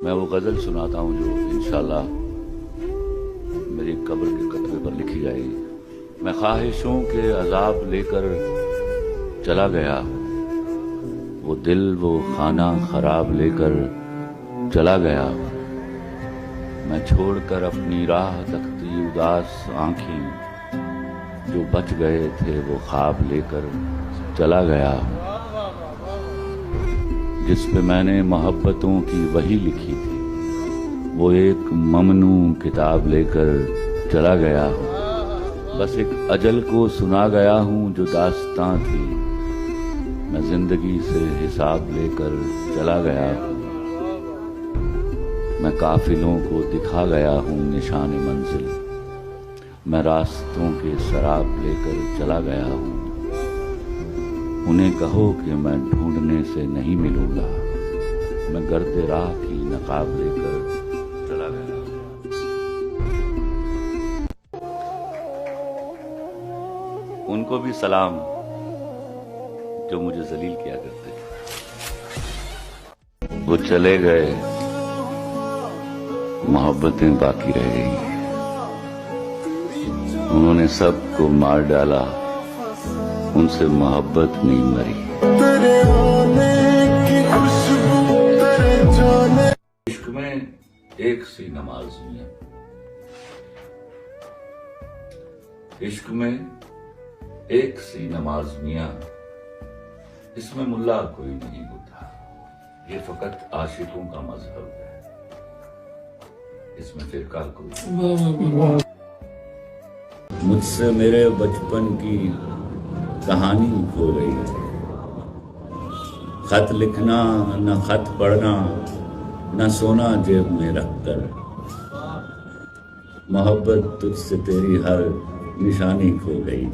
میں وہ غزل سناتا ہوں جو انشاءاللہ میری قبر کے کتبے پر لکھی جائے گی۔ میں خواہشوں کے عذاب لے کر چلا گیا، وہ دل وہ خانہ خراب لے کر چلا گیا، میں چھوڑ کر اپنی راہ تکتی اداس آنکھیں، جو بچ گئے تھے وہ خواب لے کر چلا گیا، جس پہ میں نے محبتوں کی وہی لکھی تھی، وہ ایک ممنوع کتاب لے کر چلا گیا، بس ایک اجل کو سنا گیا ہوں جو داستاں تھی، میں زندگی سے حساب لے کر چلا گیا، میں قافلوں کو دکھا گیا ہوں نشان منزل، میں راستوں کے سراب لے کر چلا گیا ہوں، انہیں کہو کہ میں ڈھونڈنے سے نہیں ملوں گا، میں گرد راہ کی نقاب لے کر چلا گیا۔ ان کو بھی سلام جو مجھے ذلیل کیا کرتے، وہ چلے گئے، محبتیں باقی رہ گئی، انہوں نے سب کو مار ڈالا، ان سے محبت نہیں مری۔ عشق میں ایک سی نماز میاں، عشق میں ایک سی نماز میاں، اس میں ملا کوئی نہیں ہوتا، یہ فقط عاشقوں کا مذہب ہے، اس میں فرقہ کوئی۔ مجھ سے میرے بچپن کی کہانی کھو گئی، خط لکھنا نہ خط پڑھنا نہ سونا جیب میں رکھ کر، محبت تجھ سے تیری ہر نشانی کھو گئی،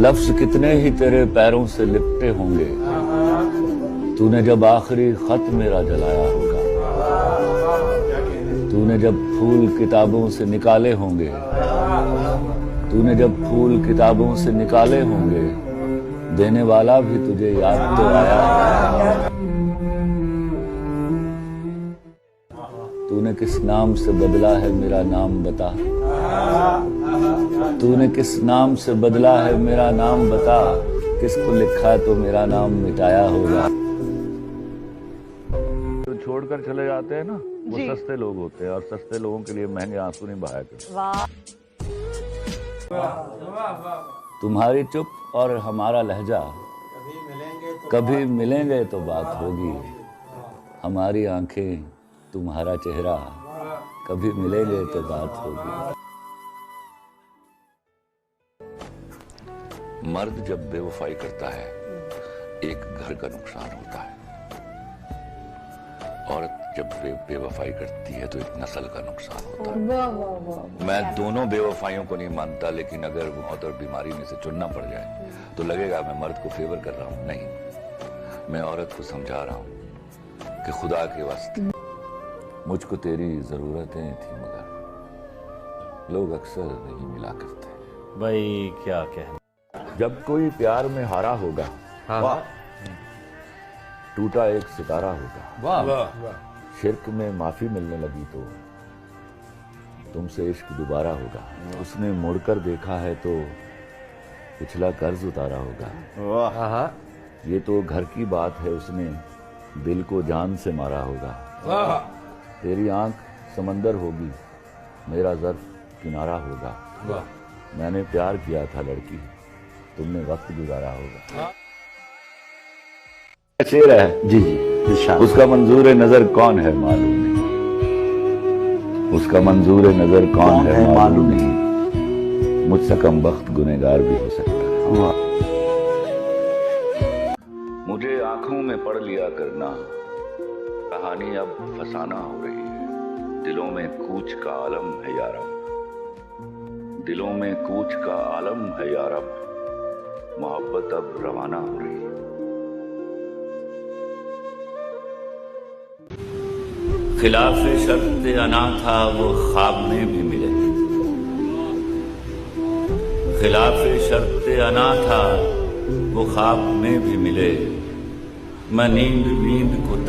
لفظ کتنے ہی تیرے پیروں سے لپٹے ہوں گے، تو نے جب آخری خط میرا جلایا ہوگا، تو نے جب پھول کتابوں سے نکالے ہوں گے، تو نے جب پھول کتابوں سے نکالے ہوں گے، دینے والا بھی تجھے یاد تو آیا، تو نے کس نام سے بدلا ہے میرا نام بتا، تو نے کس نام سے بدلا ہے میرا نام بتا، کس کو لکھا تو میرا نام مٹایا ہوگا۔ جو چھوڑ کر چلے جاتے ہیں نا وہ سستے لوگ ہوتے ہیں، اور سستے لوگوں کے لیے مہنگے آنسو نہیں بہایا کرتے۔ تمہاری چپ اور ہمارا لہجہ، کبھی ملیں گے تو بات ہوگی، ہماری آنکھیں تمہارا چہرہ، کبھی ملیں گے تو بات ہوگی۔ مرد جب بے وفائی کرتا ہے ایک گھر کا نقصان ہوتا ہے، عورت جب بے وفائی کرتی ہے تو ایک نسل کا نقصان ہوتا ہے۔ میں دونوں بے وفائیوں کو نہیں مانتا، لیکن اگر موت اور بیماری میں سے چننا پڑ جائے تو لگے گا میں مرد کو فیور کر رہا ہوں، نہیں، میں عورت کو سمجھا رہا ہوں کہ خدا کے واسطے مجھ کو تیری ضرورتیں تھی، مگر لوگ اکثر نہیں ملا کرتے۔ بھائی کیا کہنا، جب کوئی پیار میں ہارا ہوگا، ٹوٹا ایک ستارہ ہوگا، شرک میں معافی ملنے لگی تو تم سے عشق دوبارہ ہوگا، اس نے مڑ کر دیکھا ہے تو پچھلا قرض اتارا ہوگا، یہ تو گھر کی بات ہے، اس نے دل کو جان سے مارا ہوگا، تیری آنکھ سمندر ہوگی، میرا ظرف کنارہ ہوگا، میں نے پیار کیا تھا لڑکی، تم نے وقت گزارا ہوگا۔ شعر ہے جی اس کا منظور نظر کون ہے معلوم نہیں، اس کا منظور نظر کون ہے معلوم نہیں، مجھ سے کم بخت گنہگار بھی ہو سکتا ہے، مجھے آنکھوں میں پڑھ لیا کرنا، کہانی اب فسانہ ہو رہی ہے، دلوں میں کوچ کا عالم ہے یارب، دلوں میں کوچ کا عالم ہے یارب، محبت اب روانہ ہو رہی ہے۔ خلاف شرط انا تھا وہ خواب میں بھی ملے، خلاف شرط انا تھا وہ خواب میں بھی ملے، میں نیند کو